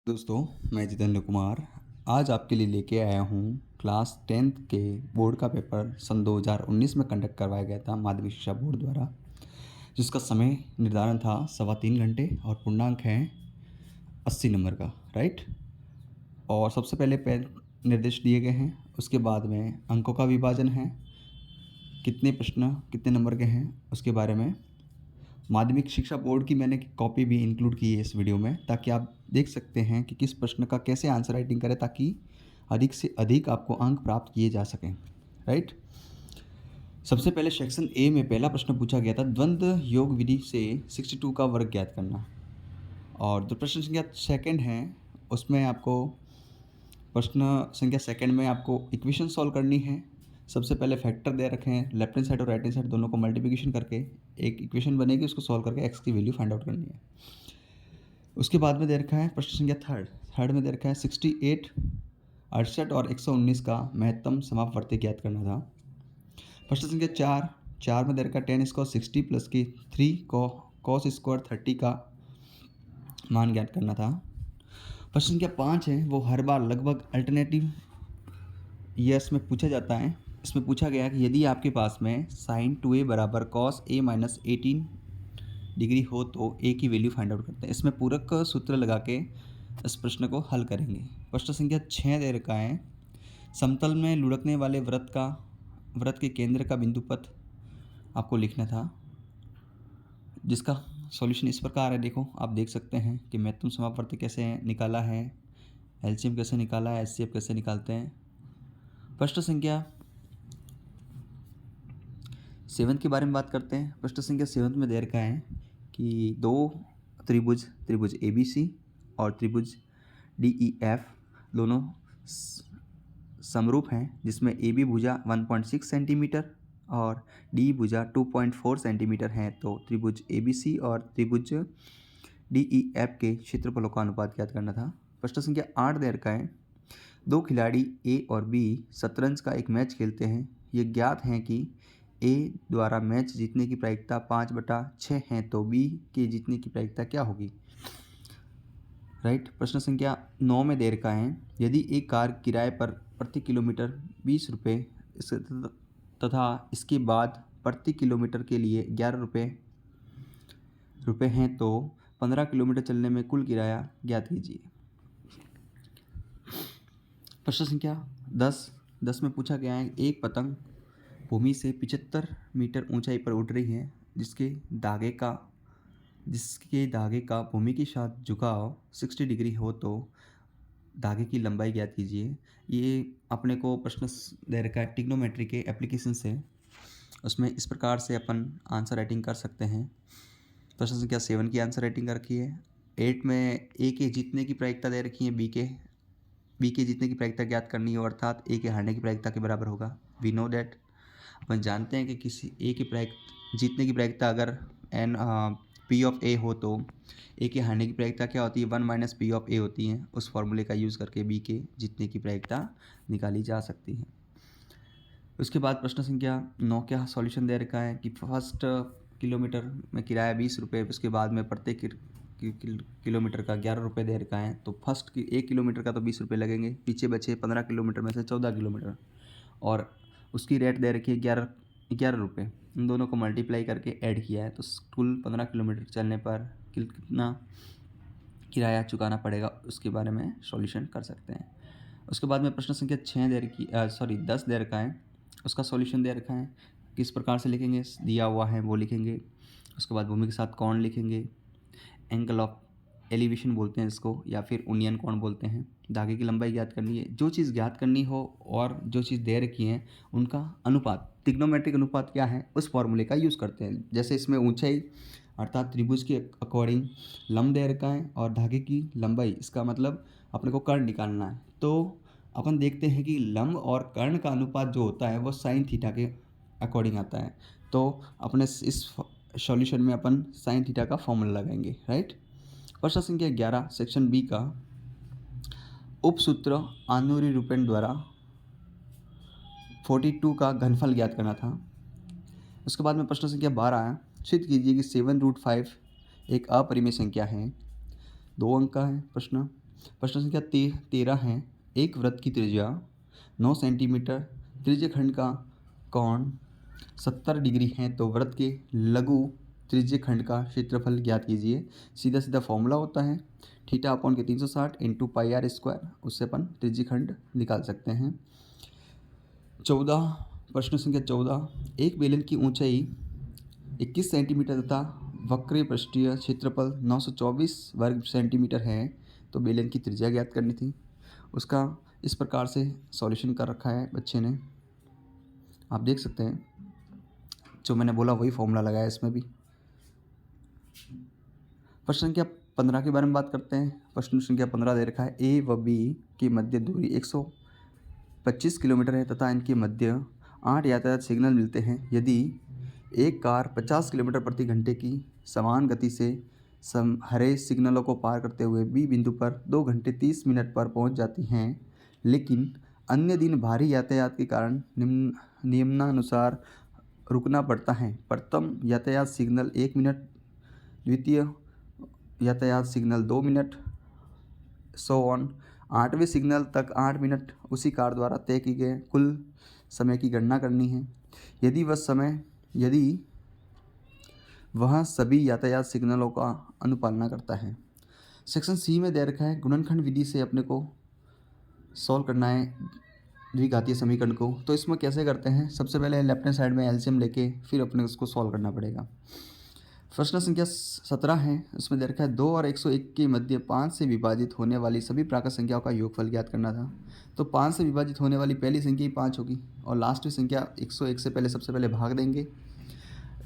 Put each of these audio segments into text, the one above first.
दोस्तों, मैं जितेंद्र कुमार आज आपके लिए लेके आया हूँ क्लास 10th के बोर्ड का पेपर सन 2019 में कंडक्ट करवाया गया था माध्यमिक शिक्षा बोर्ड द्वारा, जिसका समय निर्धारण था 3.25 घंटे और पूर्णांक है 80 नंबर का, राइट। और सबसे पहले निर्देश दिए गए हैं, उसके बाद में अंकों का विभाजन है, कितने प्रश्न कितने नंबर के हैं उसके बारे में। माध्यमिक शिक्षा बोर्ड की मैंने कॉपी भी इंक्लूड की है इस वीडियो में, ताकि आप देख सकते हैं कि किस प्रश्न का कैसे आंसर राइटिंग करें, ताकि अधिक से अधिक आपको अंक प्राप्त किए जा सकें, राइट। सबसे पहले सेक्शन ए में पहला प्रश्न पूछा गया था, द्वंद्व योग विधि से 62 का वर्ग ज्ञात करना। और जो प्रश्न संख्या सेकंड है, उसमें आपको प्रश्न संख्या सेकंड में आपको इक्वेशन सॉल्व करनी है। सबसे पहले फैक्टर दे रखे हैं, लेफ्ट हैंड साइड और राइट हैंड साइड दोनों को मल्टीप्लिकेशन करके एक इक्वेशन बनेगी, उसको सॉल्व करके एक्स की वैल्यू फाइंड आउट करनी है। उसके बाद में दे रखा है प्रश्न संख्या थर्ड में दे रखा है 68, 68 और 119 का महत्तम समापवर्ती ज्ञात करना था। प्रश्न संख्या चार में दे रखा है 10 स्क्वायर 60 प्लस की 3 कॉस स्क्वायर 30 का मान ज्ञात करना था। प्रश्न संख्या 5 है, वो हर बार लगभग अल्टरनेटिव ईयर्स में पूछा जाता है। इसमें पूछा गया कि यदि आपके पास में साइन 2a बराबर कॉस a माइनस 18 डिग्री हो तो a की वैल्यू फाइंड आउट करते हैं। इसमें पूरक सूत्र लगा के इस प्रश्न को हल करेंगे। प्रश्न संख्या 6 दे रखा है, समतल में लुढ़कने वाले वृत्त के केंद्र का बिंदु पथ आपको लिखना था, जिसका सॉल्यूशन इस प्रकार है। देखो, आप देख सकते हैं कि महत्तम समापवर्ती कैसे निकाला है, एलसीएम कैसे निकाला है, एचसीएफ कैसे निकालते हैं। प्रश्न संख्या 7 के बारे में बात करते हैं। प्रश्न संख्या 7 में दे रखा है कि दो त्रिभुज ABC और त्रिभुज DEF दोनों समरूप हैं, जिसमें AB भुजा 1.6 सेंटीमीटर और DE भुजा 2.4 सेंटीमीटर हैं। तो त्रिभुज ABC और त्रिभुज DEF के क्षेत्रफलों का अनुपात ज्ञात करना था। प्रश्न संख्या 8 दे रखा है, दो खिलाड़ी A और B शतरंज का एक मैच खेलते हैं। ये ज्ञात है कि A द्वारा मैच जीतने की प्रायिकता 5/6 है, तो B के जीतने की प्रायिकता क्या होगी, राइट। प्रश्न संख्या 9 में दे रखा है, यदि एक कार किराए पर प्रति किलोमीटर 20 रुपये तथा इसके बाद प्रति किलोमीटर के लिए 11 रुपये हैं, तो 15 किलोमीटर चलने में कुल किराया ज्ञात कीजिए। प्रश्न संख्या 10 में पूछा गया है, एक पतंग भूमि से 75 मीटर ऊंचाई पर उड़ रही है, जिसके धागे का भूमि के साथ झुकाव 60 डिग्री हो, तो धागे की लंबाई ज्ञात कीजिए। ये अपने को प्रश्न दे रखा है ट्रिग्नोमेट्री के एप्लीकेशन से, उसमें इस प्रकार से अपन आंसर राइटिंग कर सकते हैं। प्रश्न संख्या 7 की आंसर राइटिंग कर रखी है। 8 में A के जीतने की प्रायिकता दे रखी है, बी के जीतने की प्रायिकता ज्ञात करनी है, अर्थात A के हारने की प्रायिकता के बराबर होगा। वी नो दैट, अपन जानते हैं कि किसी A की जीतने की प्रायिकता अगर P ऑफ A हो, तो A के हारने की प्रायिकता क्या होती है, 1 - P ऑफ A होती है। उस फॉर्मूले का यूज़ करके B के जीतने की प्रायिकता निकाली जा सकती है। उसके बाद प्रश्न संख्या 9 का सॉल्यूशन दे रखा है कि फर्स्ट किलोमीटर में किराया 20 रुपये, उसके बाद में प्रत्येक किलोमीटर का 11 रुपये दे रखा है। तो फर्स्ट 1 किलोमीटर का तो 20 रुपये लगेंगे, पीछे बचे 15 किलोमीटर में से 14 किलोमीटर, और उसकी रेट दे रखी है 11 रुपये। इन दोनों को मल्टीप्लाई करके ऐड किया है, तो कुल 15 किलोमीटर चलने पर कितना किराया चुकाना पड़ेगा, उसके बारे में सॉल्यूशन कर सकते हैं। उसके बाद में प्रश्न संख्या 10 दे रखा है, उसका सॉल्यूशन दे रखा है। किस प्रकार से लिखेंगे, दिया हुआ है वो लिखेंगे। उसके बाद भूमि के साथ कोण लिखेंगे, एंगल ऑफ एलिवेशन बोलते हैं इसको, या फिर उनियन कोण बोलते हैं। धागे की लंबाई ज्ञात करनी है। जो चीज़ ज्ञात करनी हो और जो चीज़ दे रखी है उनका अनुपात, ट्रिग्नोमेट्रिक अनुपात क्या है, उस फॉर्मूले का यूज़ करते हैं। जैसे इसमें ऊंचाई अर्थात त्रिभुज के अकॉर्डिंग लंब दे रखा है और धागे की लंबाई, इसका मतलब अपने को कर्ण निकालना है। तो अपन देखते हैं कि लंब और कर्ण का अनुपात जो होता है वो साइन थीटा के अकॉर्डिंग आता है। तो अपने इस सॉल्यूशन में अपन साइन थीटा का फॉर्मूला लगाएंगे, राइट। प्रश्न संख्या 11 सेक्शन बी का उपसूत्र आनुरी रूपेण द्वारा 42 का घनफल ज्ञात करना था। उसके बाद में प्रश्न संख्या 12 है, सिद्ध कीजिए कि 7√5 एक अपरिमेय संख्या है। 2 अंक का है प्रश्न। प्रश्न संख्या 13 है। एक वृत्त की त्रिज्या 9 सेंटीमीटर, त्रिज्यखंड का कोण 70 डिग्री है तो वृत्त के लघु त्रिज्यखंड का क्षेत्रफल ज्ञात कीजिए। सीधा सीधा फॉर्मूला होता है थीटा अपॉन के 360 इंटू पाई आर स्क्वायर, उससे अपन त्रिज्यखंड निकाल सकते हैं। 14 प्रश्न संख्या 14, एक बेलन की ऊंचाई 21 सेंटीमीटर तथा वक्र पृष्ठीय क्षेत्रफल 924 वर्ग सेंटीमीटर है तो बेलन की त्रिज्या ज्ञात करनी थी। उसका इस प्रकार से सॉल्यूशन कर रखा है बच्चे ने, आप देख सकते हैं। जो मैंने बोला वही फॉर्मूला लगाया इसमें भी। प्रश्न संख्या 15 के बारे में बात करते हैं। प्रश्न संख्या 15 दे रखा है ए व बी की मध्य दूरी 125 किलोमीटर है तथा इनके मध्य 8 यातायात सिग्नल मिलते हैं। यदि एक कार 50 किलोमीटर प्रति घंटे की समान गति से हरे सिग्नलों को पार करते हुए बी बिंदु पर 2 घंटे 30 मिनट पर पहुंच जाती हैं, लेकिन अन्य दिन भारी यातायात के कारण नियमानुसार रुकना पड़ता है। प्रथम यातायात सिग्नल 1 मिनट, द्वितीय यातायात सिग्नल 2 मिनट, सो ऑन। 8वें सिग्नल तक 8 मिनट उसी कार द्वारा तय किए गए कुल समय की गणना करनी है। यदि वह सभी यातायात सिग्नलों का अनुपालना करता है। सेक्शन सी में दे रखा है गुणनखंड विधि से अपने को सॉल्व करना है द्विघातीय समीकरण को। तो इसमें कैसे करते हैं, सबसे पहले लेफ्ट हैंड साइड में एलसीएम लेके फिर अपने उसको सॉल्व करना पड़ेगा। प्रश्न संख्या 17 है, उसमें दे रखा है 2 और 101 के मध्य 5 से विभाजित होने वाली सभी प्राकृत संख्याओं का योगफल ज्ञात करना था। तो 5 से विभाजित होने वाली पहली संख्या ही 5 होगी और लास्ट की संख्या 101 से पहले सबसे पहले भाग देंगे।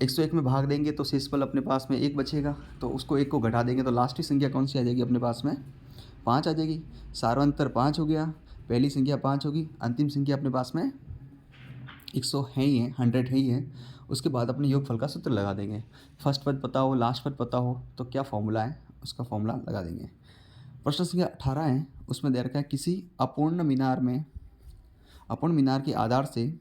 101 में भाग देंगे तो शेषफल अपने पास में 1 बचेगा, तो उसको 1 को घटा देंगे तो लास्ट की संख्या कौन सी आ जाएगी अपने पास में, 5 आ जाएगी। सार्वंतर 5 हो गया, पहली संख्या 5 होगी, अंतिम संख्या अपने पास में 100 है ही है, 100 है ही है। उसके बाद अपने योगफल का सूत्र लगा देंगे। फर्स्ट पद पता हो, लास्ट पद पता हो तो क्या फॉर्मूला है उसका फॉर्मूला लगा देंगे। प्रश्न संख्या 18 है, उसमें दे रखा है किसी अपूर्ण मीनार के आधार से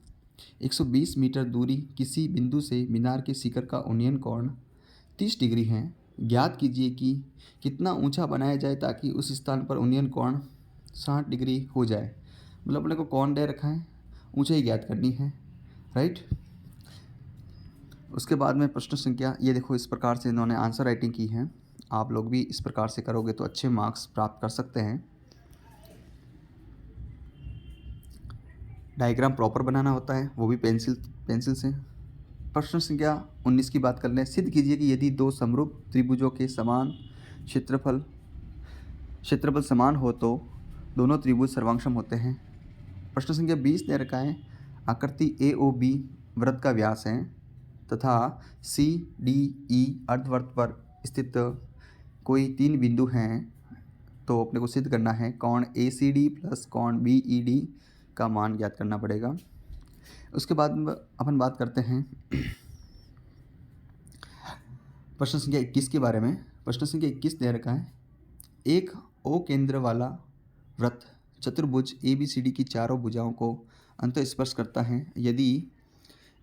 120 मीटर दूरी किसी बिंदु से मीनार के शिखर का उन्नयन कोण 30 डिग्री है। ज्ञात कीजिए कि कितना ऊंचा बनाया जाए ताकि उस स्थान पर उन्नयन कोण 60 डिग्री हो जाए। मतलब अपने को कोण दे रखा है, ऊंचाई ज्ञात करनी है, राइट। उसके बाद में प्रश्न संख्या, ये देखो इस प्रकार से इन्होंने आंसर राइटिंग की है। आप लोग भी इस प्रकार से करोगे तो अच्छे मार्क्स प्राप्त कर सकते हैं। डायग्राम प्रॉपर बनाना होता है, वो भी पेंसिल से। प्रश्न संख्या 19 की बात कर लें। सिद्ध कीजिए कि यदि दो समरूप त्रिभुजों के समान क्षेत्रफल समान हो तो दोनों त्रिभुज सर्वांगसम होते हैं। प्रश्न संख्या 20 दे रखा है आकृति AOB वृत्त का व्यास है तथा CDE अर्धवृत्त पर स्थित कोई 3 बिंदु हैं, तो अपने को सिद्ध करना है कोण ACD प्लस कोण BED का मान ज्ञात करना पड़ेगा। उसके बाद अपन बात करते हैं प्रश्न संख्या 21 के बारे में। प्रश्न संख्या 21 दे रखा है एक O केंद्र वाला वृत्त चतुर्भुज ABCD की चारों भुजाओं को अंतःस्पर्श करता है। यदि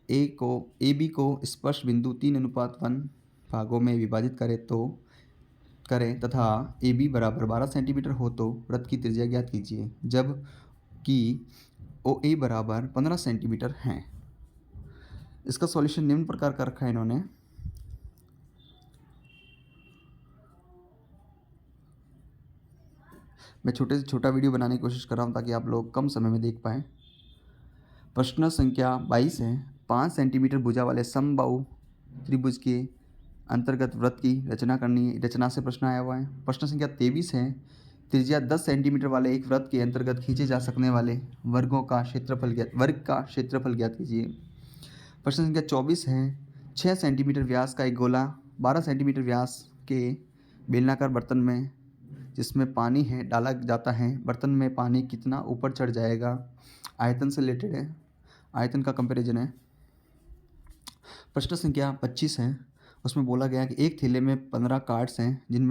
AB को स्पर्श बिंदु 3:1 भागों में विभाजित करें तथा AB बराबर 12 सेंटीमीटर हो तो वृत्त की त्रिज्या ज्ञात कीजिए, जबकि OA बराबर 15 सेंटीमीटर है। इसका सॉल्यूशन निम्न प्रकार का रखा है इन्होंने। मैं छोटे से छोटा वीडियो बनाने की कोशिश कर रहा हूँ ताकि आप लोग कम समय में देख पाएँ। प्रश्न संख्या 22 है 5 सेंटीमीटर भुजा वाले समबाहु त्रिभुज के अंतर्गत वृत्त की रचना करनी है। रचना से प्रश्न आया हुआ है। प्रश्न संख्या 23 है त्रिज्या 10 सेंटीमीटर वाले एक वृत्त के अंतर्गत खींचे जा सकने वाले वर्ग का क्षेत्रफल ज्ञात कीजिए। प्रश्न संख्या 24 है 6 सेंटीमीटर व्यास का एक गोला 12 सेंटीमीटर व्यास के बेलनाकार बर्तन में जिसमें पानी है डाला जाता है। बर्तन में पानी कितना ऊपर चढ़ जाएगा, आयतन से रिलेटेड है, आयतन का कंपैरिजन है। प्रश्न संख्या 25 है, उसमें बोला गया कि एक थैले में 15 कार्ड्स हैं जिन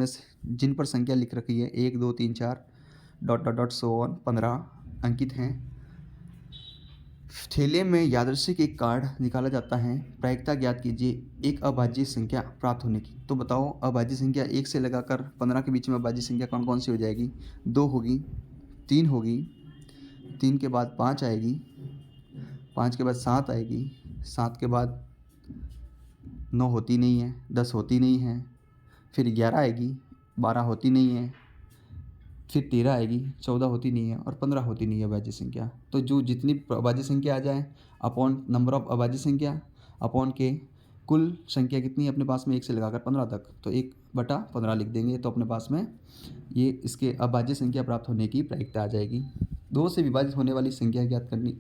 पर संख्या लिख रखी है 1 2 3 4 ... सो ऑन 15 अंकित हैं। थैले में यादृच्छिक एक कार्ड निकाला जाता है, प्रायिकता ज्ञात कीजिए एक अभाज्य संख्या प्राप्त होने की। तो बताओ अभाज्य संख्या 1 से लगाकर 15 के बीच में अभाज्य संख्या कौन कौन सी हो जाएगी? 2 होगी, 3 होगी, 3 के बाद 5 आएगी, 5 के बाद 7 आएगी, 7 के बाद 9 होती नहीं है, 10 होती नहीं है, फिर 11 आएगी, 12 होती नहीं है, फिर 13 आएगी, 14 होती नहीं है और 15 होती नहीं है अभाज्य संख्या। तो जो जितनी अभाज्य संख्या आ जाए अपॉन नंबर ऑफ अभाज्य संख्या अपॉन के कुल संख्या कितनी है अपने पास में 1 से लगाकर 15 तक, तो 1/15 लिख देंगे तो अपने पास में ये इसके अभाज्य संख्या प्राप्त होने की प्रायिकता आ जाएगी। 2 से विभाजित होने वाली संख्या ज्ञात करनी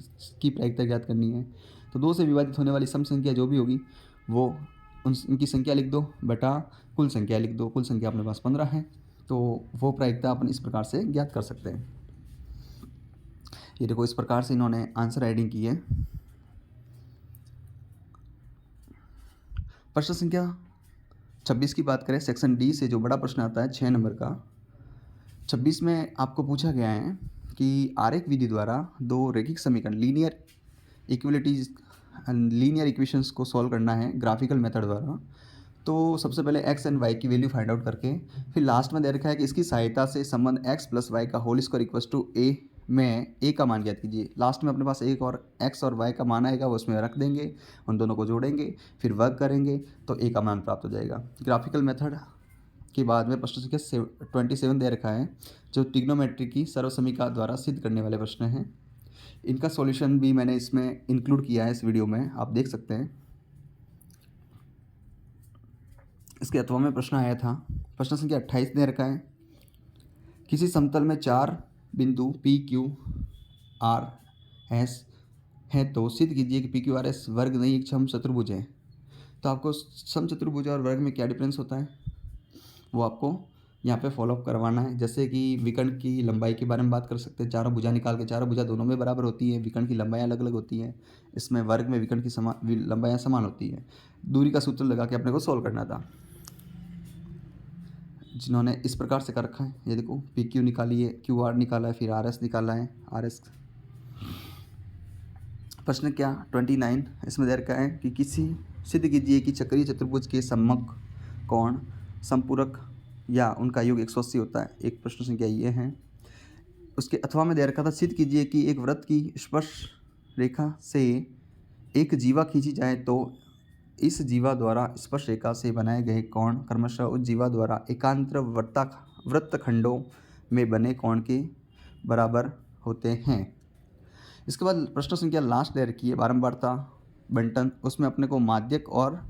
की प्रायिकता ज्ञात करनी है। तो 2 से विभाजित होने वाली सम संख्या जो भी होगी वो उनकी संख्या लिख दो बटा कुल संख्या लिख दो। कुल संख्या अपने पास 15 है, तो वो प्रायिकता अपन इस प्रकार से ज्ञात कर सकते हैं। ये देखो इस प्रकार से इन्होंने आंसर राइटिंग की है। प्रश्न संख्या 26 की बात करें, सेक्शन डी से जो बड़ा प्रश्न आता है 6 नंबर का, 26 में आपको पूछा गया है कि आरेख विधि द्वारा दो रैखिक समीकरण लीनियर इक्वेशंस को सॉल्व करना है ग्राफिकल मेथड द्वारा। तो सबसे पहले x एंड y की वैल्यू फाइंड आउट करके फिर लास्ट में दे रखा है कि इसकी सहायता से संबंध x + y का whole square equals to a में a का मान ज्ञात कीजिए। लास्ट में अपने पास एक और x और y का मान आएगा, वो उसमें रख देंगे, उन दोनों को जोड़ेंगे, फिर वर्क करेंगे तो a का मान प्राप्त हो जाएगा। ग्राफिकल मेथड के बाद में प्रश्न संख्या 27 दे रखा है, जो ट्रिग्नोमेट्री की सर्वसमीका द्वारा सिद्ध करने वाले प्रश्न हैं। इनका सॉल्यूशन भी मैंने इसमें इंक्लूड किया है इस वीडियो में, आप देख सकते हैं। इसके अथवा में प्रश्न आया था, प्रश्न संख्या 28 दे रखा है, किसी समतल में 4 बिंदु पी क्यू आर एस है तो सिद्ध कीजिए कि पी क्यू आर एस वर्ग नहीं एक समचतुर्भुज है। तो आपको समचतुर्भुज और वर्ग में क्या डिफरेंस होता है वो आपको यहाँ पे फॉलोअप करवाना है। जैसे कि विकर्ण की लंबाई के बारे में बात कर सकते हैं, चारों भुजा निकाल के, चारों भुजा दोनों में बराबर होती है, विकर्ण की लंबाई अलग अलग होती है। इसमें वर्ग में विकर्ण की लंबाइयाँ समान होती है। दूरी का सूत्र लगा के अपने को सॉल्व करना था। जिन्होंने इस प्रकार से कर रखा है, ये देखो पी क्यू निकाली है, क्यू आर निकाला है, फिर आर एस निकाला है, आर एस। प्रश्न क्या 29 इसमें दे रखा है कि किसी सिद्ध कीजिए कि चक्रीय चतुर्भुज के सम्मुख कोण संपूरक या उनका योग 180 होता है। एक प्रश्न संख्या ये है। उसके अथवा में दे रखा था, सिद्ध कीजिए कि एक वृत्त की स्पर्श रेखा से एक जीवा खींची जाए तो इस जीवा द्वारा स्पर्श रेखा से बनाए गए कोण क्रमशः उस जीवा द्वारा एकांतर वृत्तखंडों में बने कोण के बराबर होते हैं। इसके बाद प्रश्न संख्या लास्ट दे रखी है, बारंबारता बंटन। उसमें अपने को माध्यक और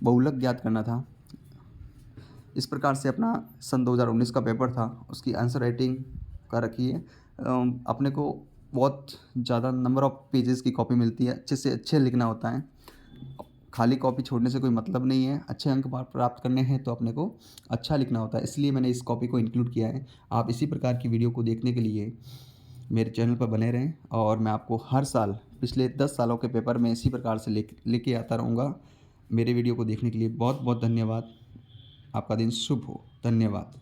बहुलक ज्ञात करना था। इस प्रकार से अपना सन 2019 का पेपर था, उसकी आंसर राइटिंग कर रखी है। अपने को बहुत ज़्यादा नंबर ऑफ पेजेस की कॉपी मिलती है, अच्छे से अच्छे लिखना होता है। खाली कॉपी छोड़ने से कोई मतलब नहीं है। अच्छे अंक प्राप्त करने हैं तो अपने को अच्छा लिखना होता है, इसलिए मैंने इस कॉपी को इंक्लूड किया है। आप इसी प्रकार की वीडियो को देखने के लिए मेरे चैनल पर बने रहें और मैं आपको हर साल पिछले 10 सालों के पेपर में इसी प्रकार से लेके आता रहूँगा। मेरे वीडियो को देखने के लिए बहुत बहुत धन्यवाद। आपका दिन शुभ हो। धन्यवाद।